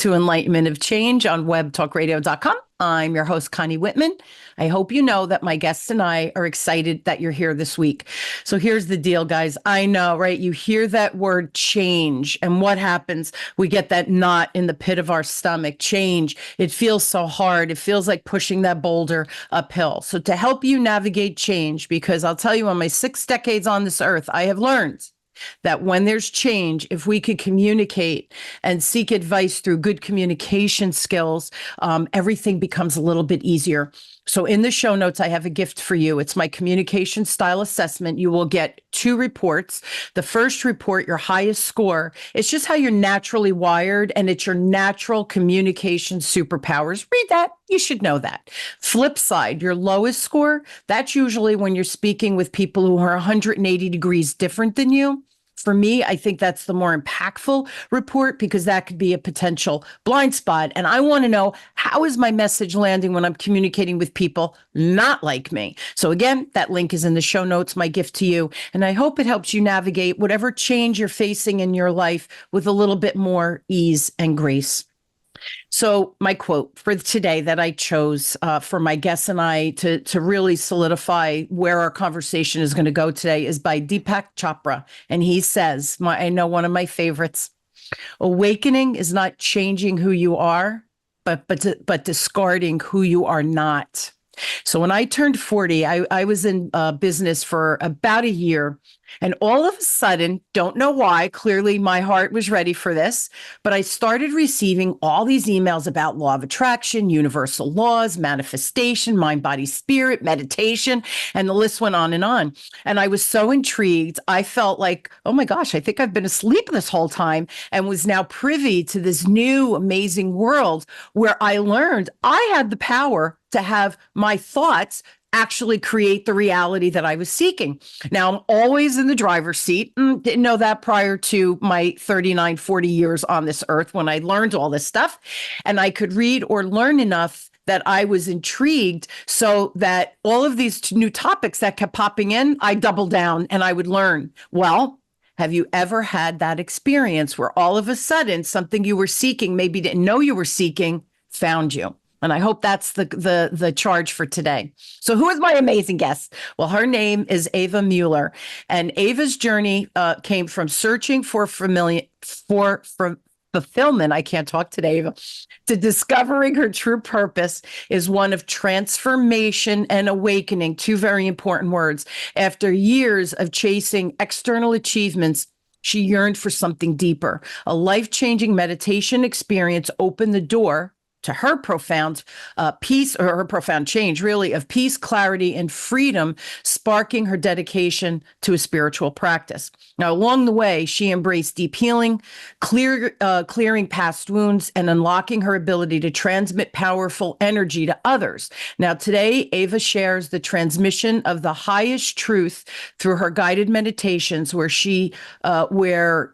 to Enlightenment of Change on webtalkradio.com. I'm your host, Connie Whitman. I hope you know that my guests and I are excited that you're here this week. So here's the deal, guys. I know, right? You hear that word change, and what happens? We get that knot in the pit of our stomach. Change. It feels so hard. It feels like pushing that boulder uphill. So to help you navigate change, because I'll tell you, on my 6 decades on this earth, I have learned that when there's change, if we could communicate and seek advice through good communication skills, everything becomes a little bit easier. So in the show notes, I have a gift for you. It's my communication style assessment. You will get 2 reports. The first report, your highest score, it's just how you're naturally wired, and it's your natural communication superpowers. Read that. You should know that. Flip side, your lowest score, that's usually when you're speaking with people who are 180 degrees different than you. For me, I think that's the more impactful report, because that could be a potential blind spot. And I want to know, how is my message landing when I'm communicating with people not like me? So again, that link is in the show notes, my gift to you. And I hope it helps you navigate whatever change you're facing in your life with a little bit more ease and grace. So my quote for today that I chose for my guests and I to really solidify where our conversation is going to go today is by Deepak Chopra. And he says, I know one of my favorites, awakening is not changing who you are, but discarding who you are not. So when I turned 40, I was in business for about a year. And all of a sudden, don't know why, clearly my heart was ready for this, but I started receiving all these emails about law of attraction, universal laws, manifestation, mind, body, spirit, meditation, and the list went on and on. And I was so intrigued. I felt like, oh my gosh, I think I've been asleep this whole time, and was now privy to this new amazing world where I learned I had the power to have my thoughts actually create the reality that I was seeking. Now, I'm always in the driver's seat. Didn't know that prior to my 39, 40 years on this earth when I learned all this stuff. And I could read or learn enough that I was intrigued, so that all of these new topics that kept popping in, I doubled down and I would learn. Well, have you ever had that experience where all of a sudden something you were seeking, maybe didn't know you were seeking, found you? And I hope that's the charge for today. So who is my amazing guest? Well, her name is Eva Müller. And Eva's journey came from searching for fulfillment. I can't talk today, Eva. To discovering her true purpose is one of transformation and awakening, 2 very important words. After years of chasing external achievements, she yearned for something deeper. A life-changing meditation experience opened the door to her profound peace, or her profound change, really, of peace, clarity, and freedom, sparking her dedication to a spiritual practice. Now, along the way, she embraced deep healing, clearing past wounds, and unlocking her ability to transmit powerful energy to others. Now, today, Eva shares the transmission of the highest truth through her guided meditations, where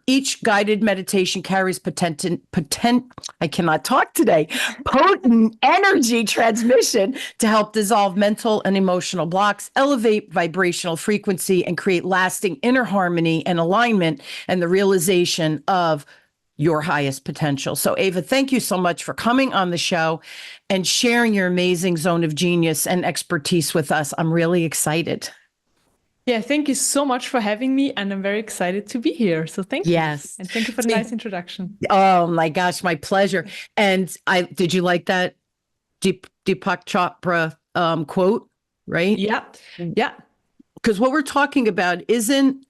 each guided meditation carries I cannot talk today, potent energy transmission to help dissolve mental and emotional blocks, elevate vibrational frequency, and create lasting inner harmony and alignment, and the realization of your highest potential. So Eva, thank you so much for coming on the show and sharing your amazing zone of genius and expertise with us. I'm really excited. Yeah, thank you so much for having me, and I'm very excited to be here. So thank you. Yes. And thank you for the nice introduction. Oh my gosh, my pleasure. And did you like that Deepak Chopra quote, right? Yeah. Yeah. Because what we're talking about isn't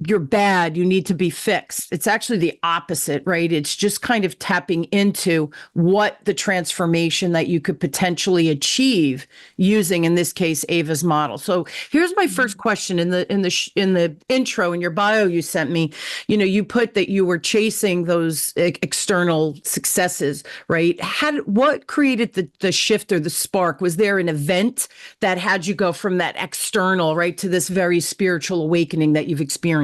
you're bad, you need to be fixed. It's actually the opposite, right? It's just kind of tapping into what the transformation that you could potentially achieve using, in this case, Eva's model. So here's my first question. In the intro, in your bio you sent me, you put that you were chasing those external successes, right? What created the shift or the spark? Was there an event that had you go from that external, right, to this very spiritual awakening that you've experienced? I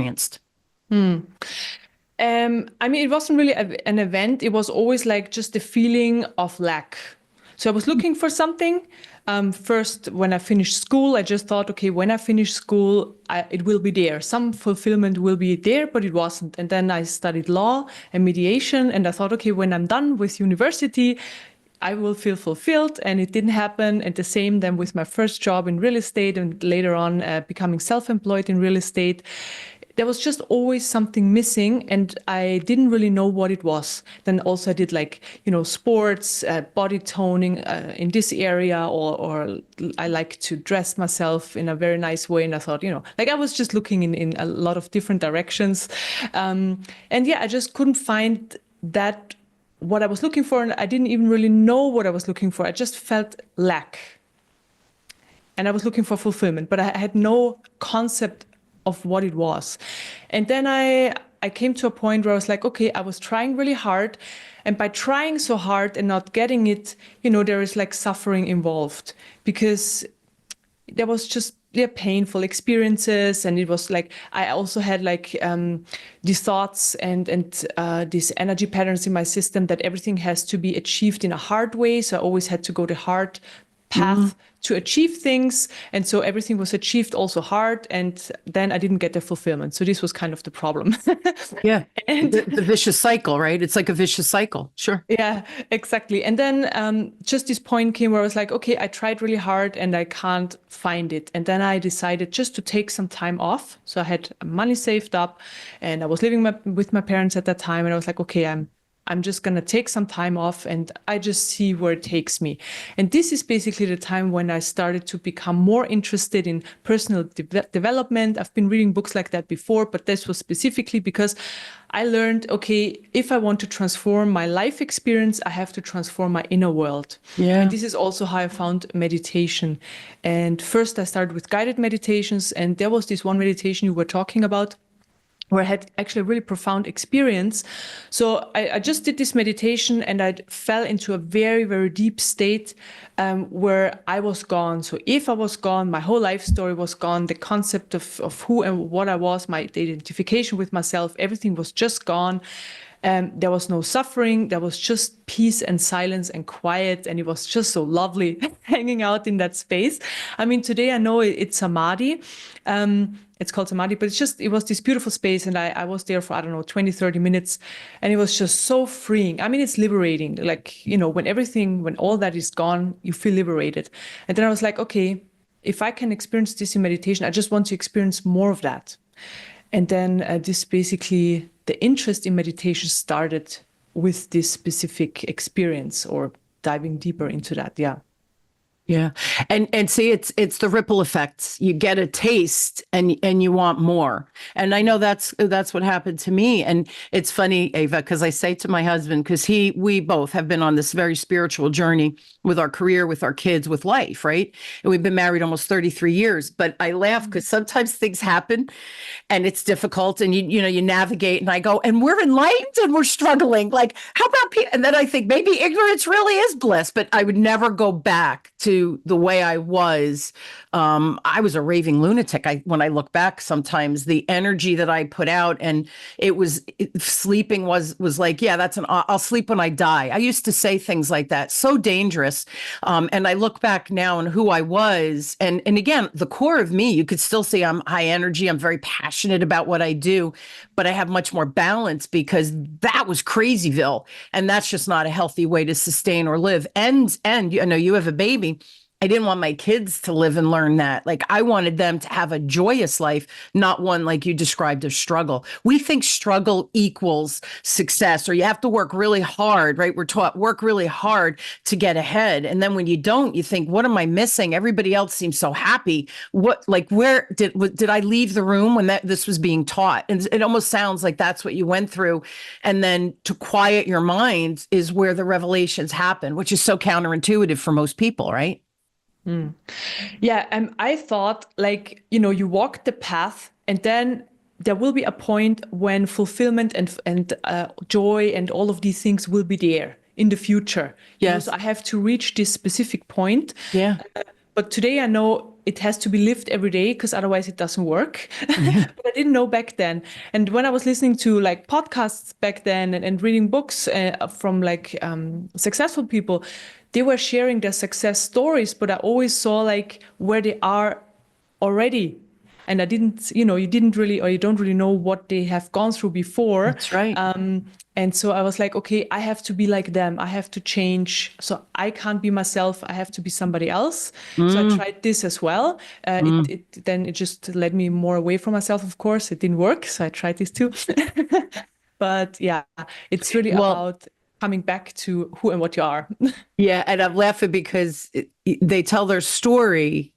mean, it wasn't really an event. It was always like just the feeling of lack. So I was looking for something. First, when I finished school, I just thought, okay, when I finish school, it will be there. Some fulfillment will be there, but it wasn't. And then I studied law and mediation, and I thought, okay, when I'm done with university, I will feel fulfilled, and it didn't happen. And the same then with my first job in real estate, and later on becoming self-employed in real estate. There was just always something missing, and I didn't really know what it was. Then also I did sports, body toning in this area, or I like to dress myself in a very nice way. And I thought, I was just looking in a lot of different directions. I just couldn't find that what I was looking for, and I didn't even really know what I was looking for. I just felt lack. And I was looking for fulfillment, but I had no concept of what it was. And then I came to a point where I was like, okay, I was trying really hard. And by trying so hard and not getting it, there is like suffering involved, because there was just painful experiences. And it was like, I also had these thoughts and these energy patterns in my system that everything has to be achieved in a hard way. So I always had to go the hard path to achieve things. And so everything was achieved also hard. And then I didn't get the fulfillment. So this was kind of the problem. Yeah. And The vicious cycle, right? It's like a vicious cycle. Sure. yeah, exactly. And then just this point came where I was like, okay, I tried really hard and I can't find it. And then I decided just to take some time off. So I had money saved up, and I was living with my parents at that time. And I was like, okay, I'm just going to take some time off, and I just see where it takes me. And this is basically the time when I started to become more interested in personal development. I've been reading books like that before, but this was specifically because I learned, okay, if I want to transform my life experience, I have to transform my inner world. Yeah. And this is also how I found meditation. And first I started with guided meditations, and there was this one meditation you were talking about, where I had actually a really profound experience. So I just did this meditation, and I fell into a very, very deep state where I was gone. So if I was gone, my whole life story was gone. The concept of who and what I was, the identification with myself, everything was just gone. There was no suffering. There was just peace and silence and quiet. And it was just so lovely hanging out in that space. I mean, today I know it's Samadhi. It's called Samadhi, but it was this beautiful space. And I was there for, 20, 30 minutes. And it was just so freeing. I mean, it's liberating. Like, when all that is gone, you feel liberated. And then I was like, okay, if I can experience this in meditation, I just want to experience more of that. And then the interest in meditation started with this specific experience, or diving deeper into that. Yeah. Yeah. And see, it's the ripple effects. You get a taste and you want more. And I know that's what happened to me. And it's funny, Eva, because I say to my husband, because we both have been on this very spiritual journey with our career, with our kids, with life, right? And we've been married almost 33 years. But I laugh because sometimes things happen and it's difficult, and you navigate, and I go, and we're enlightened and we're struggling. Like, how about people? And then I think maybe ignorance really is bliss, but I would never go back to the way I was. I was a raving lunatic. When I look back, sometimes the energy that I put out, and sleeping was like, yeah, I'll sleep when I die. I used to say things like that. So dangerous. And I look back now on who I was. And again, the core of me, you could still see I'm high energy. I'm very passionate about what I do, but I have much more balance, because that was crazyville. And that's just not a healthy way to sustain or live. And you have a baby. I didn't want my kids to live and learn that. Like, I wanted them to have a joyous life, not one like you described of struggle. We think struggle equals success, or you have to work really hard, right? We're taught work really hard to get ahead. And then when you don't, you think, what am I missing? Everybody else seems so happy. Where did I leave the room when this was being taught? And it almost sounds like that's what you went through. And then to quiet your mind is where the revelations happen, which is so counterintuitive for most people, right? Yeah, I thought, you walk the path, and then there will be a point when fulfillment and joy and all of these things will be there in the future. Yes. So I have to reach this specific point. Yeah. But today I know it has to be lived every day, because otherwise it doesn't work. Yeah. But I didn't know back then. And when I was listening to podcasts back then, and reading books from successful people, they were sharing their success stories, but I always saw like where they are already. And I didn't, you didn't really, or you don't really know what they have gone through before. That's right. And so I was like, okay, I have to be like them. I have to change. So I can't be myself. I have to be somebody else. So I tried this as well. Then it just led me more away from myself. Of course, it didn't work. So I tried this too. But yeah, it's really Well, about coming back to who and what you are. yeah, and I'm laughing because they tell their story,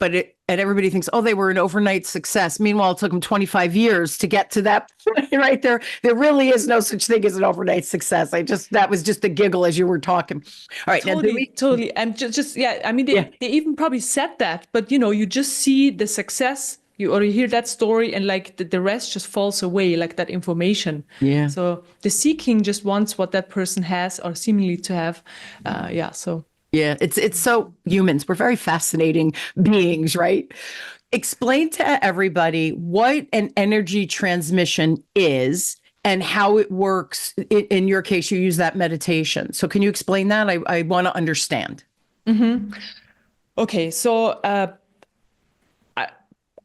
and everybody thinks, oh, they were an overnight success. Meanwhile, it took them 25 years to get to that point right there. There really is no such thing as an overnight success. That was just a giggle as you were talking. All right. Totally. And just yeah, I mean, they even probably said that, but you just see the success, or you hear that story, and like the rest just falls away, like that information. Yeah. So the seeking just wants what that person has or seemingly to have. So. Yeah, it's so humans. We're very fascinating beings, right? Explain to everybody what an energy transmission is and how it works. In your case, you use that meditation. So can you explain that? I want to understand. Mm-hmm. Okay, so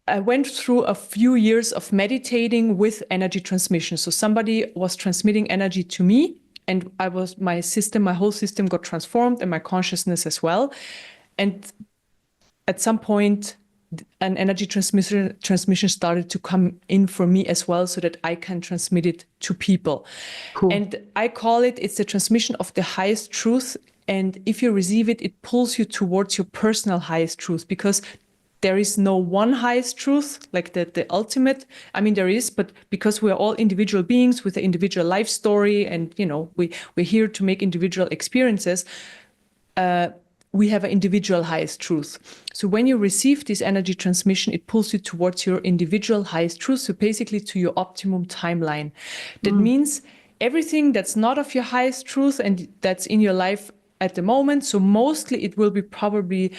I went through a few years of meditating with energy transmission. So somebody was transmitting energy to me, and my whole system got transformed, and my consciousness as well. And at some point, an energy transmission started to come in for me as well, so that I can transmit it to people. Cool. And I call it's the transmission of the highest truth. And if you receive it, it pulls you towards your personal highest truth, because there is no one highest truth, like the ultimate. I mean, there is, but because we're all individual beings with an individual life story, and we're here to make individual experiences, we have an individual highest truth. So when you receive this energy transmission, it pulls you towards your individual highest truth, so basically to your optimum timeline. That means everything that's not of your highest truth and that's in your life at the moment. So mostly it will be probably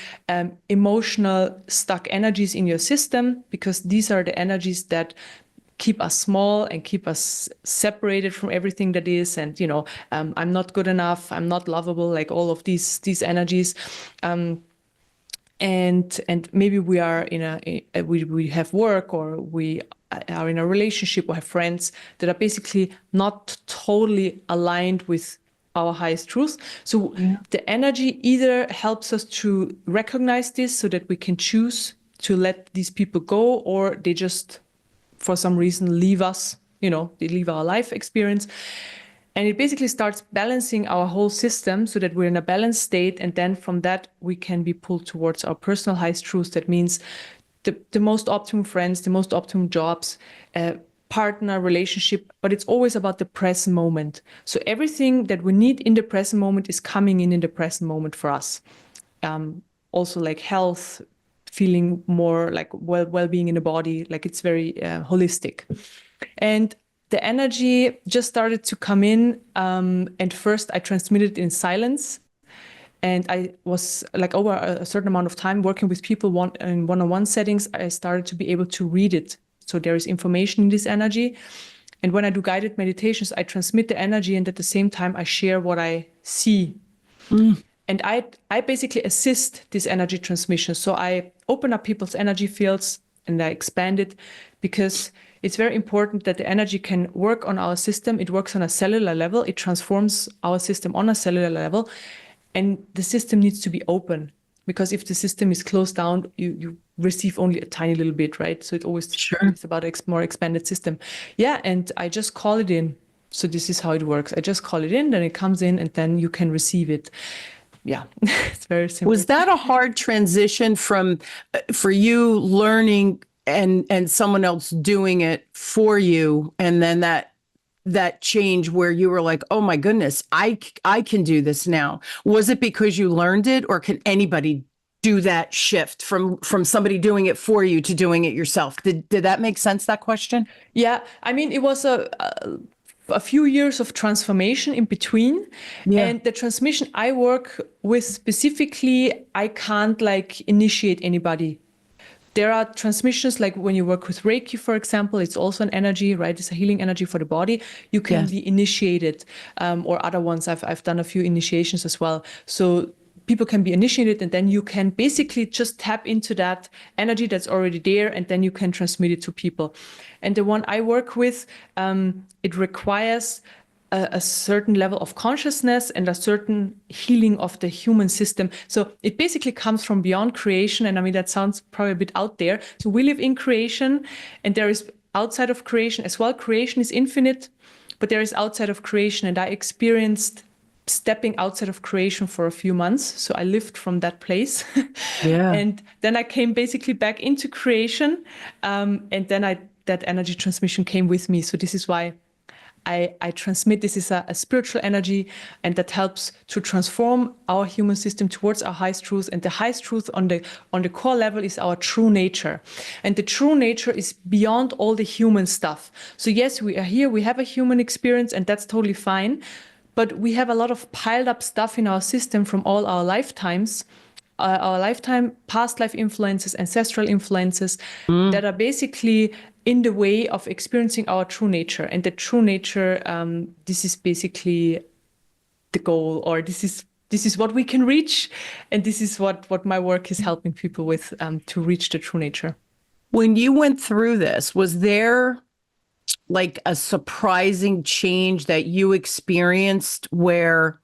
emotional stuck energies in your system, because these are the energies that keep us small and keep us separated from everything that is. And, I'm not good enough, I'm not lovable, like all of these energies. And maybe we are we have work, or we are in a relationship, or have friends that are basically not totally aligned with our highest truth. So the energy either helps us to recognize this so that we can choose to let these people go, or they just, for some reason, leave us, they leave our life experience. And it basically starts balancing our whole system so that we're in a balanced state. And then from that, we can be pulled towards our personal highest truth. That means the most optimum friends, the most optimum jobs, partner, relationship, but it's always about the present moment. So everything that we need in the present moment is coming in the present moment for us. Also like health, feeling more like well-being in the body, like it's very holistic. And the energy just started to come in. And first I transmitted in silence. And I was like, over a certain amount of time working with people in one-on-one settings, I started to be able to read it. So there is information in this energy. And when I do guided meditations, I transmit the energy, and at the same time, I share what I see. And I basically assist this energy transmission. So I open up people's energy fields and I expand it, because it's very important that the energy can work on our system. It works on a cellular level. It transforms our system on a cellular level. And the system needs to be open, because if the system is closed down, you receive only a tiny little bit, right? So it always is about a more expanded system. Yeah, and I just call it in. So this is how it works. I just call it in, then it comes in, and then you can receive it. Yeah, it's very simple. Was that a hard transition for you learning and someone else doing it for you, and then that change where you were like, oh my goodness, I can do this now? Was it because you learned it, or can anybody do that shift from somebody doing it for you to doing it yourself? Did that make sense, that question? Yeah, I mean, it was a few years of transformation in between. Yeah. And the transmission I work with specifically, I can't like initiate anybody. There are transmissions, like when you work with Reiki, for example, it's also an energy, right? It's a healing energy for the body. You can Yes. be initiated, or other ones. I've done a few initiations as well. So people can be initiated, and then you can basically just tap into that energy that's already there, and then you can transmit it to people. And the one I work with, it requires a certain level of consciousness and a certain healing of the human system. So it basically comes from beyond creation. And I mean, that sounds probably a bit out there. So we live in creation, and there is outside of creation as well. Creation is infinite, but there is outside of creation. And I experienced stepping outside of creation for a few months. So I lived from that place. Yeah. And then I came basically back into creation. And then that energy transmission came with me. So this is why I transmit. This is a spiritual energy, and that helps to transform our human system towards our highest truth. And the highest truth on the core level is our true nature. And the true nature is beyond all the human stuff. So yes, we are here, we have a human experience, and that's totally fine. But we have a lot of piled up stuff in our system from all our lifetimes, our lifetime, past life influences, ancestral influences that are basically in the way of experiencing our true nature. And the true nature, this is basically the goal, or this is what we can reach. And this is what my work is helping people with, to reach the true nature. When you went through this, was there like a surprising change that you experienced where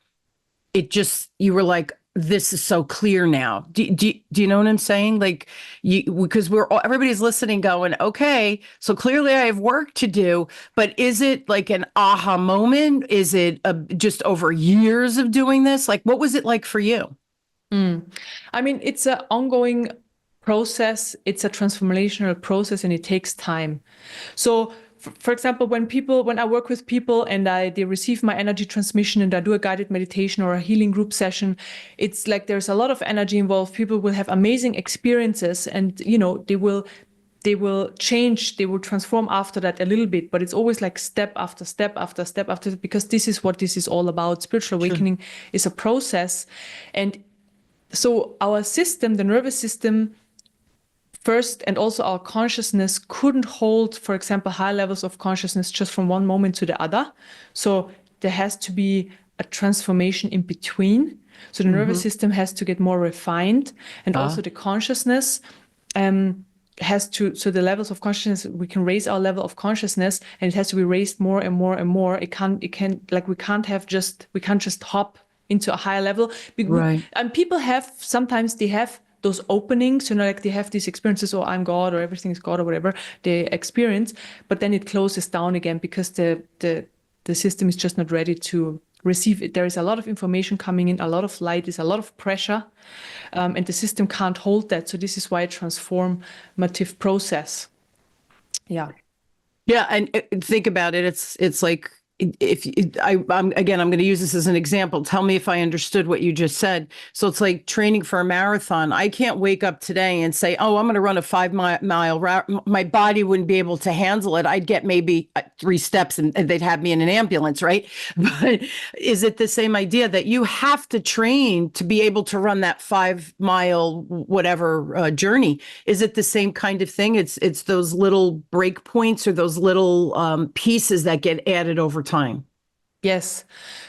you were like, this is so clear now? Do you know what I'm saying? Like, because everybody's listening going, okay, so clearly I have work to do, but is it like an aha moment? Is it just over years of doing this? Like, what was it like for you? I mean, it's an ongoing process. It's a transformational process, and it takes time. So for example, when I work with people and they receive my energy transmission and I do a guided meditation or a healing group session, it's like there's a lot of energy involved. People will have amazing experiences, and they will change, they will transform after that a little bit, but it's always like step after step after step after, because this is what this is all about. Spiritual awakening is a process. And so our system, the nervous system, first, and also our consciousness couldn't hold, for example, high levels of consciousness just from one moment to the other. So there has to be a transformation in between. So the nervous system has to get more refined, and also the consciousness so the levels of consciousness, we can raise our level of consciousness, and it has to be raised more and more and more. We can't just hop into a higher level. Right. And people sometimes they have those openings, like they have these experiences, oh, I'm God, or everything is God, or whatever they experience, but then it closes down again because the system is just not ready to receive it. There is a lot of information coming in, a lot of light, there's a lot of pressure, and the system can't hold that. So this is why a transformative process. Yeah. Yeah, and think about it. It's like, I'm going to use this as an example. Tell me if I understood what you just said. So it's like training for a marathon. I can't wake up today and say, oh, I'm going to run a 5-mile route. My body wouldn't be able to handle it. I'd get maybe 3 steps and they'd have me in an ambulance, right? But is it the same idea that you have to train to be able to run that 5-mile whatever journey? Is it the same kind of thing? It's those little break points or those little pieces that get added over time. Yes.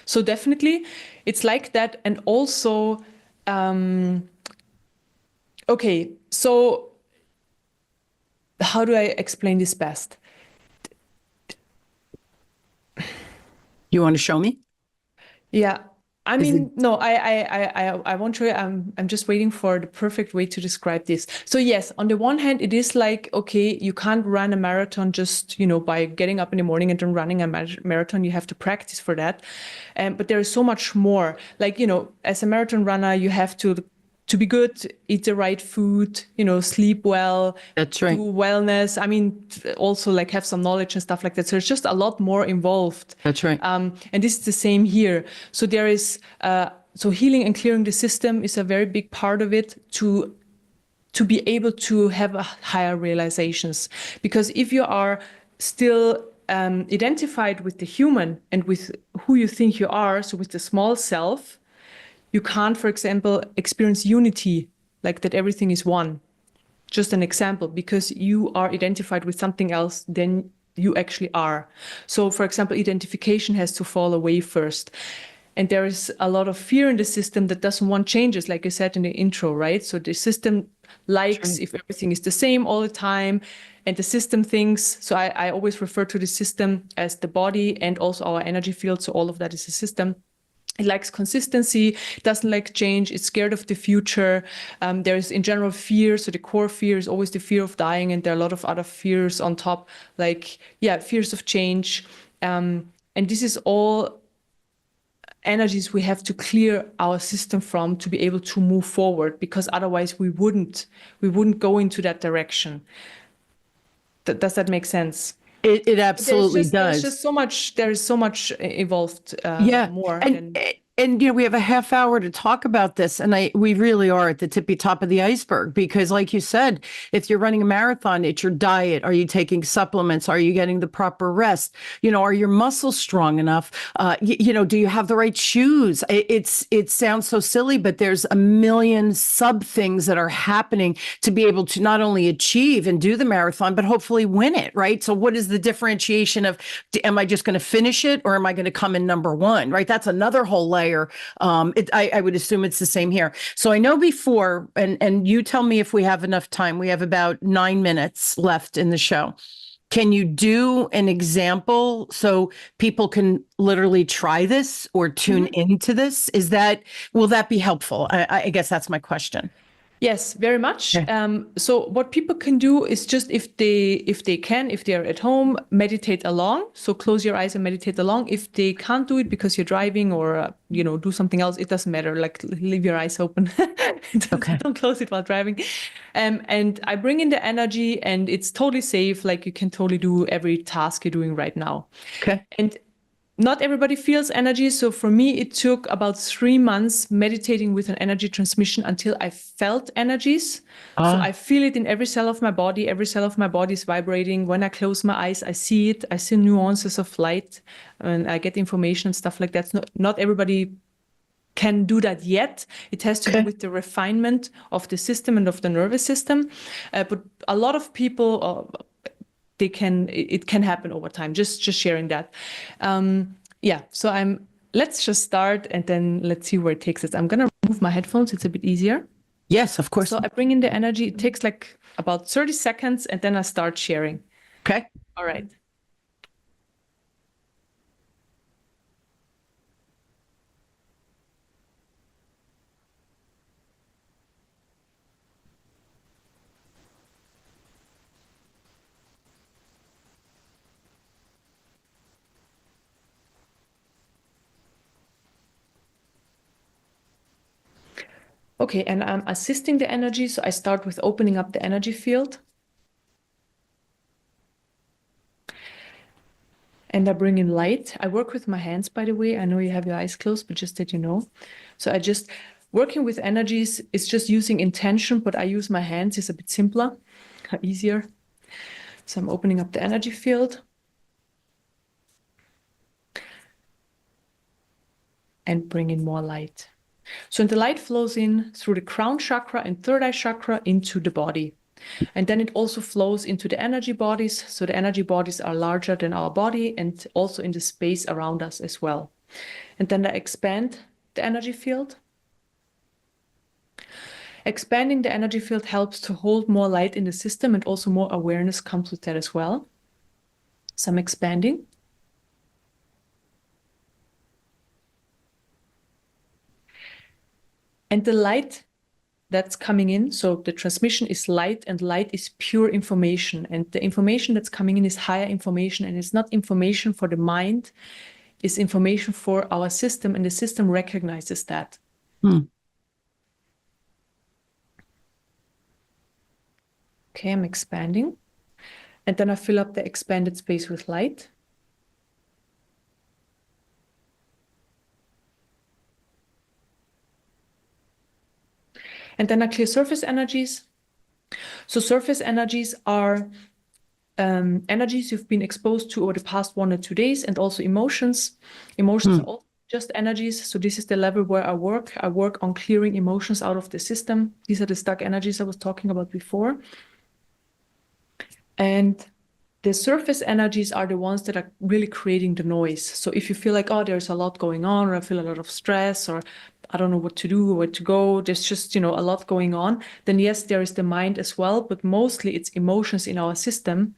So definitely it's like that. And also, okay, so how do I explain this best? You want to show me? Yeah. I mean, no, I won't show you. I'm just waiting for the perfect way to describe this. So yes, on the one hand, it is like, okay, you can't run a marathon just, by getting up in the morning and then running a marathon. You have to practice for that. But there is so much more. Like, as a marathon runner, you have to be good, eat the right food, sleep well. That's right. Do wellness. I mean, also like have some knowledge and stuff like that. So it's just a lot more involved. That's right. And this is the same here. So there is, so healing and clearing the system is a very big part of it to be able to have higher realizations. Because if you are still identified with the human and with who you think you are, so with the small self, you can't, for example, experience unity, like that everything is one. just an example, because you are identified with something else than you actually are. So, for example, identification has to fall away first. And there is a lot of fear in the system that doesn't want changes, like you said in the intro, right? So the system likes if everything is the same all the time. And the system thinks, so I always refer to the system as the body and also our energy field. So all of that is a system. It likes consistency, doesn't like change, it's scared of the future. There is in general fear. So the core fear is always the fear of dying. And there are a lot of other fears on top, like, fears of change. And this is all energies we have to clear our system from to be able to move forward, because otherwise we wouldn't go into that direction. Does that make sense? It absolutely There's does. just so much. There is so much involved. More and than. and we have a half hour to talk about this, and we really are at the tippy top of the iceberg, because like you said, if you're running a marathon, it's your diet. Are you taking supplements? Are you getting the proper rest? Are your muscles strong enough? Do you have the right shoes? It sounds so silly, but there's a million sub things that are happening to be able to not only achieve and do the marathon, but hopefully win it, right? So what is the differentiation of, am I just going to finish it, or am I going to come in number one, right? That's another whole layer. I would assume it's the same here. So I know before, and you tell me if we have enough time. We have about 9 minutes left in the show. Can you do an example so people can literally try this or tune into this? Will that be helpful? I guess that's my question. Yes, very much. Okay. So what people can do is just, if they're at home, meditate along. So close your eyes and meditate along. If they can't do it because you're driving or do something else, it doesn't matter. Like, leave your eyes open. Okay. Don't close it while driving. And I bring in the energy, and it's totally safe. Like, you can totally do every task you're doing right now. Okay. And not everybody feels energy. So for me, it took about 3 months meditating with an energy transmission until I felt energies. So I feel it in every cell of my body. Every cell of my body is vibrating. When I close my eyes, I see it. I see nuances of light, and I get information and stuff like that. Not everybody can do that yet. It has to do with the refinement of the system and of the nervous system. But a lot of people... it can happen over time. Just sharing that. So let's just start, and then let's see where it takes us. I'm gonna remove my headphones. It's a bit easier. Yes, of course. So I bring in the energy. It takes like about 30 seconds, and then I start sharing. Okay. All right. Okay, and I'm assisting the energy. So I start with opening up the energy field. And I bring in light. I work with my hands, by the way. I know you have your eyes closed, but just that you know. So working with energies is just using intention, but I use my hands. It's a bit simpler, easier. So I'm opening up the energy field. And bring in more light. So the light flows in through the crown chakra and third eye chakra into the body. And then it also flows into the energy bodies. So the energy bodies are larger than our body, and also in the space around us as well. And then I expand the energy field. Expanding the energy field helps to hold more light in the system, and also more awareness comes with that as well. So I'm expanding. And the light that's coming in, so the transmission is light, and light is pure information. And the information that's coming in is higher information, and it's not information for the mind, it's information for our system, and the system recognizes that. Okay, I'm expanding. And then I fill up the expanded space with light. And then I clear surface energies. So surface energies are energies you've been exposed to over the past 1 or 2 days, and also emotions. Emotions are also just energies. So this is the level where I work. I work on clearing emotions out of the system. These are the stuck energies I was talking about before. And the surface energies are the ones that are really creating the noise. So if you feel like, oh, there's a lot going on, or I feel a lot of stress, or I don't know what to do, where to go, there's just, a lot going on, then yes, there is the mind as well, but mostly it's emotions in our system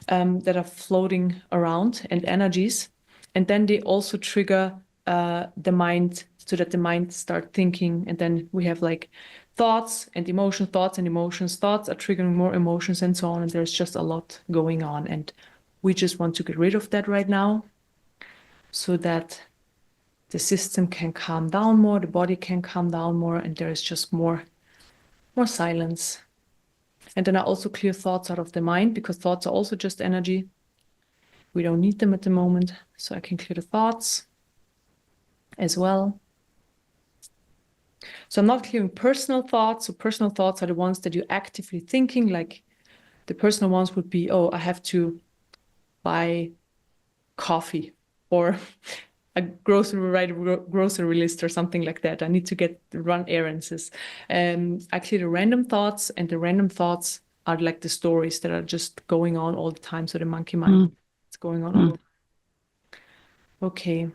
that are floating around and energies. And then they also trigger the mind so that the mind start thinking. And then we have like thoughts and emotions, thoughts and emotions. Thoughts are triggering more emotions and so on. And there's just a lot going on. And we just want to get rid of that right now so that the system can calm down more, the body can calm down more, and there is just more silence. And then I also clear thoughts out of the mind, because thoughts are also just energy. We don't need them at the moment. So I can clear the thoughts as well. So I'm not clearing personal thoughts. So personal thoughts are the ones that you're actively thinking. Like the personal ones would be, oh, I have to buy coffee, or write a grocery list or something like that. I need to run errands. I clear the random thoughts, and the random thoughts are like the stories that are just going on all the time. So the monkey mind, it's going on all the time. Okay.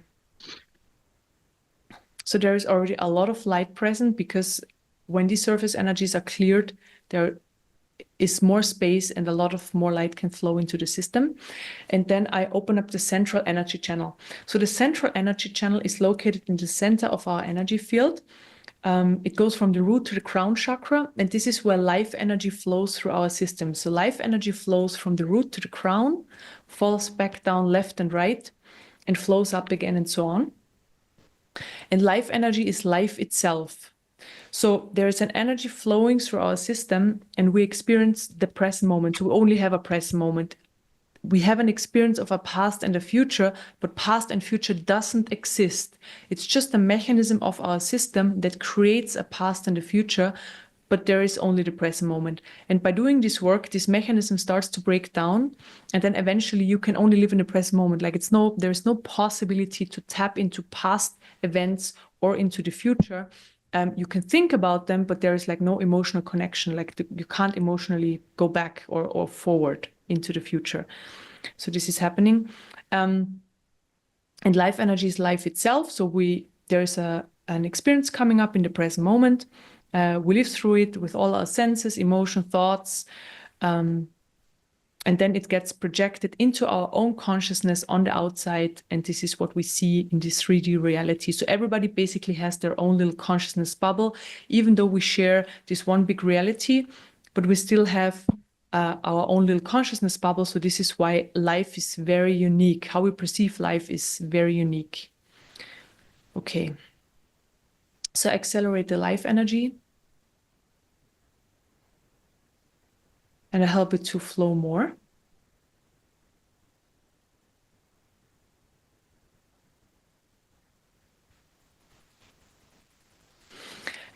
So there is already a lot of light present, because when these surface energies are cleared, there is more space and a lot of more light can flow into the system. And then I open up the central energy channel. So the central energy channel is located in the center of our energy field. It goes from the root to the crown chakra, and this is where life energy flows through our system. So life energy flows from the root to the crown, falls back down left and right, and flows up again and so on. And life energy is life itself. So there is an energy flowing through our system, and we experience the present moment. So we only have a present moment. We have an experience of a past and a future, but past and future doesn't exist. It's just a mechanism of our system that creates a past and a future, but there is only the present moment. And by doing this work, this mechanism starts to break down, and then eventually you can only live in the present moment. Like there's no possibility to tap into past events or into the future. You can think about them, but there is like no emotional connection. Like you can't emotionally go back or forward into the future. So this is happening. And life energy is life itself. So there's an experience coming up in the present moment. We live through it with all our senses, emotion, thoughts, and then it gets projected into our own consciousness on the outside. And this is what we see in this 3D reality. So everybody basically has their own little consciousness bubble, even though we share this one big reality, but we still have our own little consciousness bubble. So this is why life is very unique. How we perceive life is very unique. Okay. So accelerate the life energy. And I help it to flow more.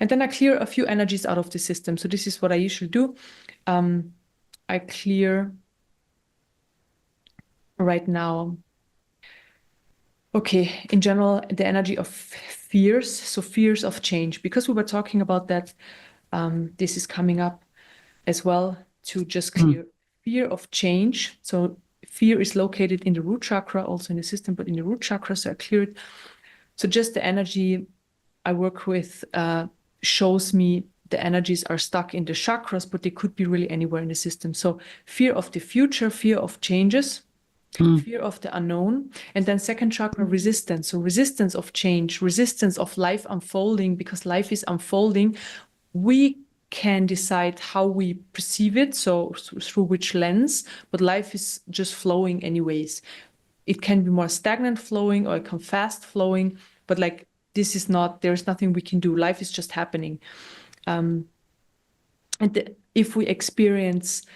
And then I clear a few energies out of the system. So this is what I usually do. I clear right now, okay, in general, the energy of fears. So fears of change, because we were talking about that, this is coming up as well, to just clear fear of change. So fear is located in the root chakra, also in the system, but in the root chakra. So I clear it. So just the energy I work with shows me the energies are stuck in the chakras, but they could be really anywhere in the system. So fear of the future, fear of changes, fear of the unknown. And then second chakra, resistance. So resistance of change, resistance of life unfolding, because life is unfolding. We can decide how we perceive it, so through which lens, but life is just flowing anyways. It can be more stagnant flowing, or it can fast flowing, but like there's nothing we can do. Life is just happening. And if we experience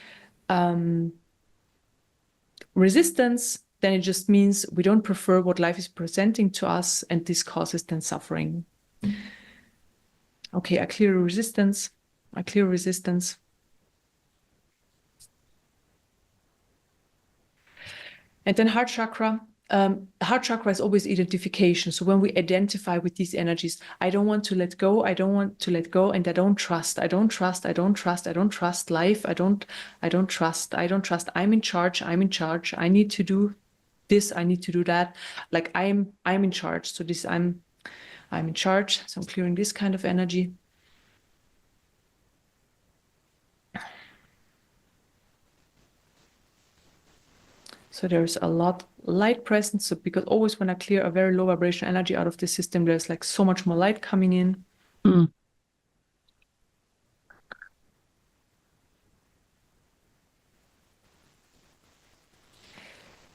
resistance, then it just means we don't prefer what life is presenting to us, and this causes then suffering. Okay, I clear resistance. I clear resistance. And then heart chakra. heart chakra is always identification. So when we identify with these energies, I don't want to let go, I don't want to let go, and I don't trust, I don't trust, I don't trust, I don't trust life, I don't trust, I don't trust, I'm in charge, I need to do this, I need to do that. Like I'm in charge. So this I'm in charge. So I'm clearing this kind of energy. So there's a lot light present. So because always when I clear a very low vibration energy out of the system, there's like so much more light coming in. Mm.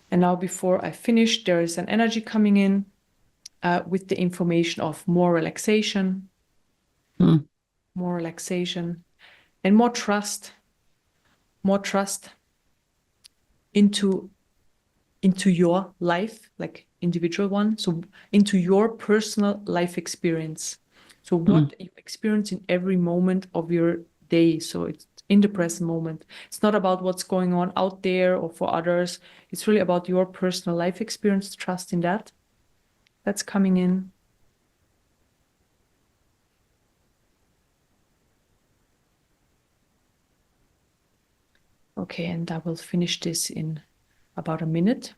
And now before I finish, there is an energy coming in with the information of more relaxation, more relaxation, and more trust into your life, like individual one. So into your personal life experience. So what you experience in every moment of your day. So it's in the present moment. It's not about what's going on out there or for others. It's really about your personal life experience, trust in that. That's coming in. Okay, and I will finish this in about a minute.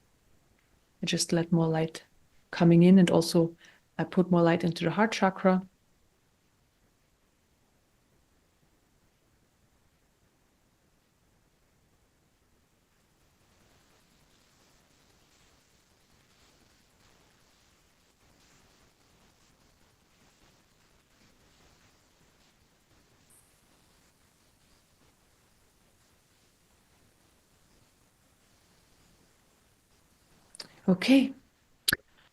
I just let more light coming in, and also I put more light into the heart chakra. Okay.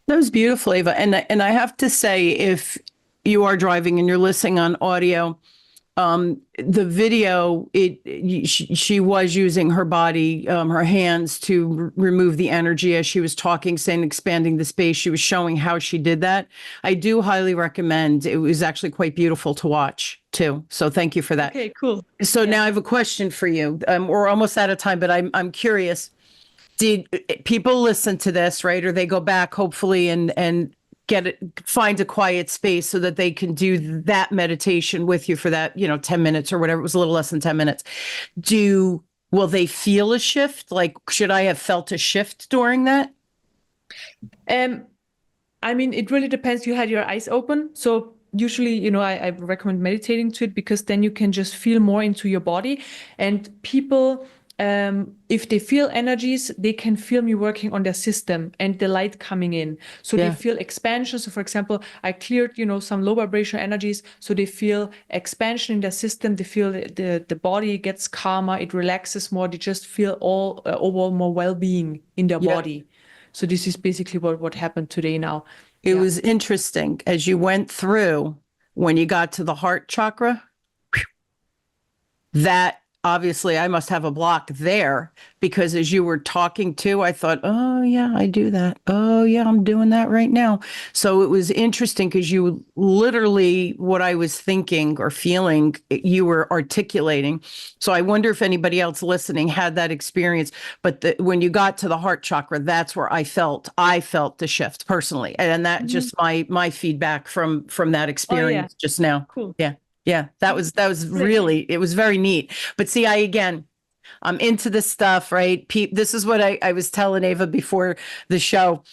That was beautiful, Eva. And I have to say, if you are driving and you're listening on audio, the video, she was using her body, her hands to remove the energy as she was talking, saying expanding the space. She was showing how she did that. I do highly recommend. It was actually quite beautiful to watch too. So thank you for that. Okay, cool. So now I have a question for you. We're almost out of time, but I'm curious. Did people listen to this, right? Or they go back hopefully and find a quiet space so that they can do that meditation with you for that, 10 minutes or whatever. It was a little less than 10 minutes. Will they feel a shift? Like, should I have felt a shift during that? I mean, it really depends. You had your eyes open. So usually, I recommend meditating to it, because then you can just feel more into your body. And people, if they feel energies, they can feel me working on their system and the light coming in. So they feel expansion. So for example, I cleared, some low vibration energies. So they feel expansion in their system. They feel the body gets calmer. It relaxes more. They just feel overall more well-being in their body. So this is basically what happened today now. It was interesting as you went through, when you got to the heart chakra, that obviously I must have a block there, because as you were talking too, I thought, oh yeah, I do that. Oh yeah, I'm doing that right now. So it was interesting because you literally, what I was thinking or feeling, you were articulating. So I wonder if anybody else listening had that experience. But when you got to the heart chakra, that's where I felt the shift personally. And that just my feedback from that experience just now. Cool. Yeah, that was really, it was very neat. But see, I'm into this stuff, right? This is what I was telling Eva before the show,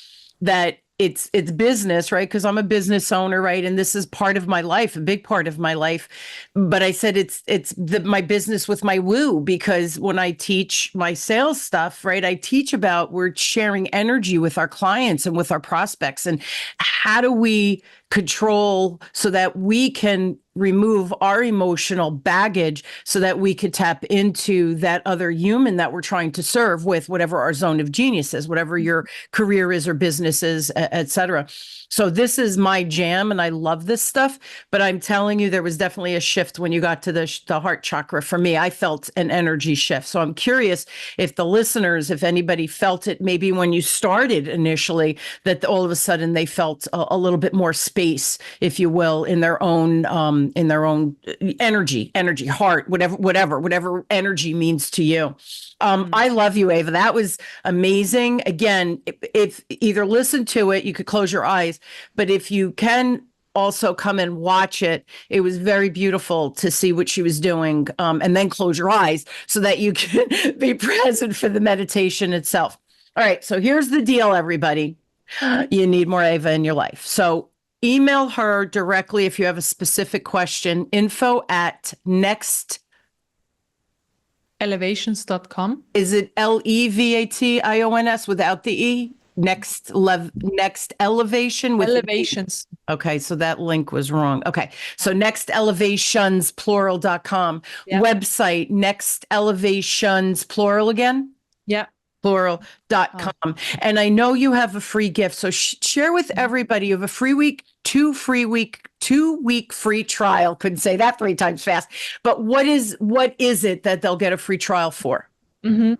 that it's business, right? Because I'm a business owner, right? And this is part of my life, a big part of my life. But I said it's my business with my woo, because when I teach my sales stuff, right, I teach about, we're sharing energy with our clients and with our prospects, and how do we control so that we can remove our emotional baggage so that we could tap into that other human that we're trying to serve with whatever our zone of genius is, whatever your career is or business is, et cetera. So this is my jam and I love this stuff, but I'm telling you, there was definitely a shift when you got to the heart chakra. For me, I felt an energy shift. So I'm curious if the listeners, if anybody felt it, maybe when you started initially, that all of a sudden they felt a little bit more space space, if you will, in their own energy, heart, whatever energy means to you. I love you, Eva. That was amazing. Again, if either listen to it, you could close your eyes, but if you can also come and watch it, it was very beautiful to see what she was doing, and then close your eyes so that you can be present for the meditation itself. All right, so here's the deal, everybody. You need more Eva in your life. So email her directly if you have a specific question, info@next. Elevations.com. Is it Levations without the E? Next elevation with Elevations. Okay, so that link was wrong. Okay, so nextelevations.com. Yeah. Website, Next Elevations, plural again? Yeah. Plural.com. And I know you have a free gift, so share with everybody. You have a free week, two week free trial. Couldn't say that 3 times fast. But what is it that they'll get a free trial for? Mm-hmm.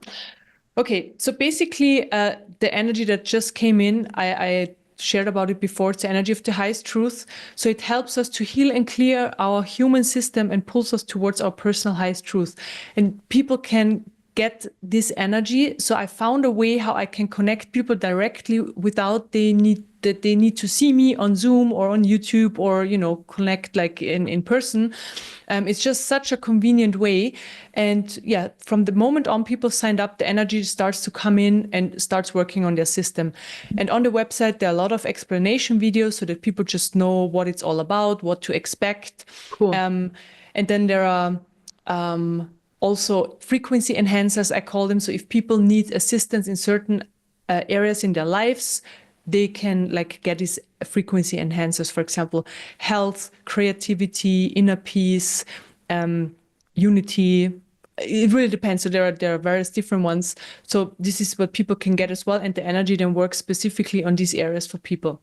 Okay, so basically, the energy that just came in, I shared about it before. It's the energy of the highest truth. So it helps us to heal and clear our human system and pulls us towards our personal highest truth. And people can get this energy. So I found a way how I can connect people directly without they need to see me on Zoom or on YouTube or, connect like in person. It's just such a convenient way. And yeah, from the moment on people signed up, the energy starts to come in and starts working on their system. And on the website, there are a lot of explanation videos so that people just know what it's all about, what to expect. Cool. And then there are also frequency enhancers, I call them. So if people need assistance in certain areas in their lives, they can get these frequency enhancers, for example, health, creativity, inner peace, unity. It really depends. So there are various different ones. So this is what people can get as well. And the energy then works specifically on these areas for people.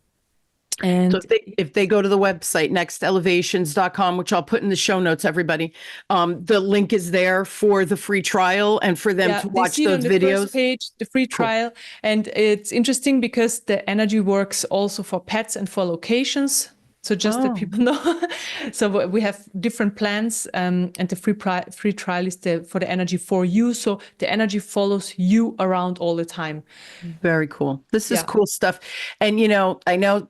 And so if they go to the website, nextelevations.com, which I'll put in the show notes, everybody, the link is there for the free trial and for them to watch they see those it on the videos. First page, the free trial. And it's interesting because the energy works also for pets and for locations. So just that people know. So we have different plans, and the free trial is for the energy for you. So the energy follows you around all the time. Very cool. This is cool stuff. And, I know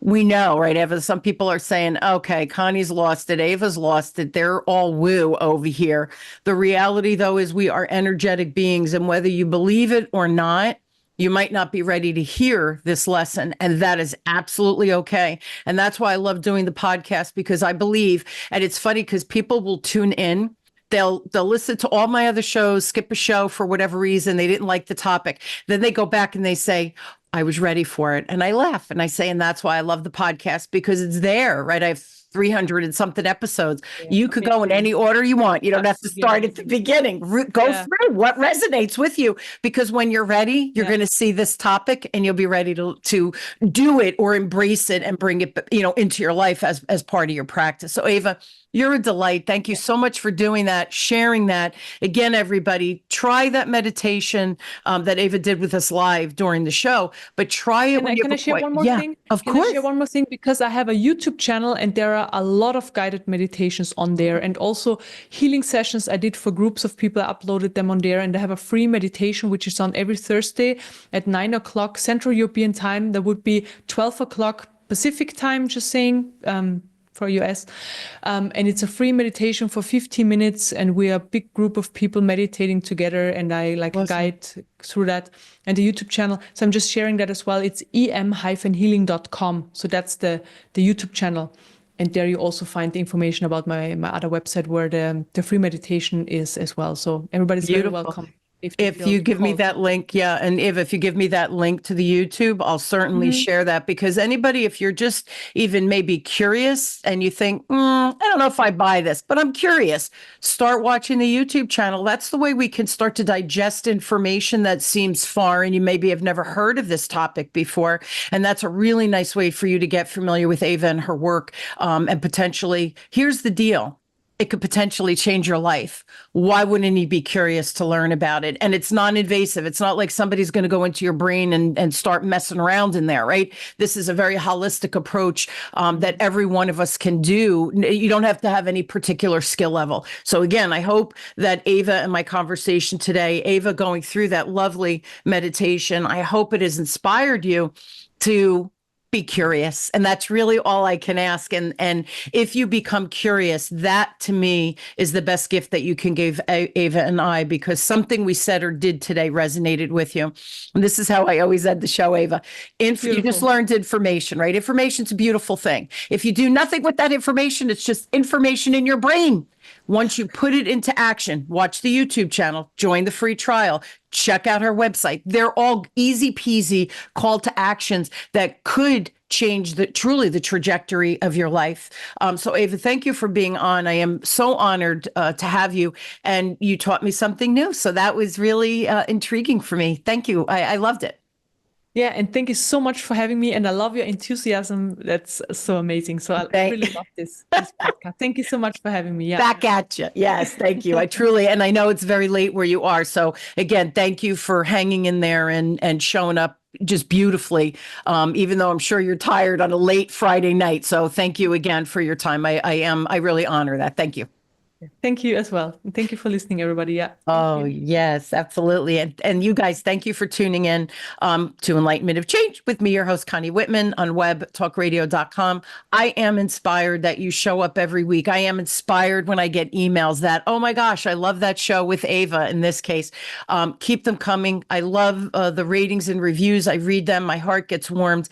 we know, right, Eva? Some people are saying, okay, Connie's lost it. Eva's lost it. They're all woo over here. The reality, though, is we are energetic beings. And whether you believe it or not, you might not be ready to hear this lesson. And that is absolutely okay. And that's why I love doing the podcast, because I believe, and it's funny because people will tune in. They'll listen to all my other shows, skip a show for whatever reason. They didn't like the topic. Then they go back and they say, I was ready for it. And I laugh and I say, and that's why I love the podcast, because it's there, right? I have 300 and something episodes. Yeah, you could go in any order you want. You don't have to start at the beginning. Go through what resonates with you, because when you're ready, you're going to see this topic and you'll be ready to do it or embrace it and bring it, into your life as part of your practice. So Eva, you're a delight. Thank you so much for doing that, sharing that. Again, everybody, try that meditation that Eva did with us live during the show, but try it. Can I share one more thing? Of course. I share one more thing? Because I have a YouTube channel and there are a lot of guided meditations on there, and also healing sessions I did for groups of people. I uploaded them on there, and I have a free meditation, which is on every Thursday at 9:00 Central European time. That would be 12:00 Pacific time, just saying, for US. And it's a free meditation for 15 minutes. And we are a big group of people meditating together. And I guide through that, and the YouTube channel. So I'm just sharing that as well. It's em-healing.com. So that's the YouTube channel. And there you also find the information about my other website where the free meditation is as well. So everybody's very welcome. If you give me that link, and if you give me that link to the YouTube, I'll certainly share that, because anybody, if you're just even maybe curious and you think, I don't know if I buy this, but I'm curious, start watching the YouTube channel. That's the way we can start to digest information that seems far and you maybe have never heard of this topic before. And that's a really nice way for you to get familiar with Eva and her work. And potentially, here's the deal. it could potentially change your life. Why wouldn't you be curious to learn about it? And it's non-invasive. It's not like somebody's going to go into your brain and start messing around in there, right? This is a very holistic approach that every one of us can do. You don't have to have any particular skill level. So again, I hope that Eva and my conversation today, Eva going through that lovely meditation, I hope it has inspired you to be curious. And that's really all I can ask. And if you become curious, that to me is the best gift that you can give Eva and I, because something we said or did today resonated with you. And this is how I always end the show, Eva. You just learned information, right? Information's a beautiful thing. If you do nothing with that information, it's just information in your brain. Once you put it into action, watch the YouTube channel, join the free trial, check out her website. They're all easy peasy call to actions that could change truly the trajectory of your life. So Eva, thank you for being on. I am so honored to have you, and you taught me something new. So that was really intriguing for me. Thank you. I loved it. Yeah, and thank you so much for having me. And I love your enthusiasm. That's so amazing. So I really love this podcast. Thank you so much for having me. Yeah. Back at you. Yes, thank you. And I know it's very late where you are. So again, thank you for hanging in there and showing up just beautifully, even though I'm sure you're tired on a late Friday night. So thank you again for your time. I really honor that. Thank you. Thank you as well. And thank you for listening, everybody. Yeah. Oh, yes, absolutely. And you guys, thank you for tuning in to Enlightenment of Change with me, your host, Connie Whitman, on webtalkradio.com. I am inspired that you show up every week. I am inspired when I get emails that, oh my gosh, I love that show with Eva in this case. Keep them coming. I love the ratings and reviews. I read them. My heart gets warmed.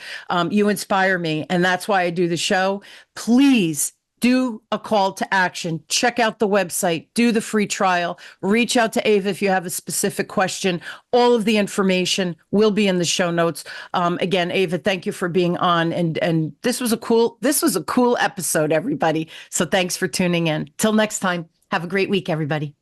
You inspire me. And that's why I do the show. Please do a call to action. Check out the website, do the free trial, reach out to Eva if you have a specific question. All of the information will be in the show notes. Again, Eva, thank you for being on. And this was a cool episode, everybody. So thanks for tuning in. Till next time, have a great week, everybody.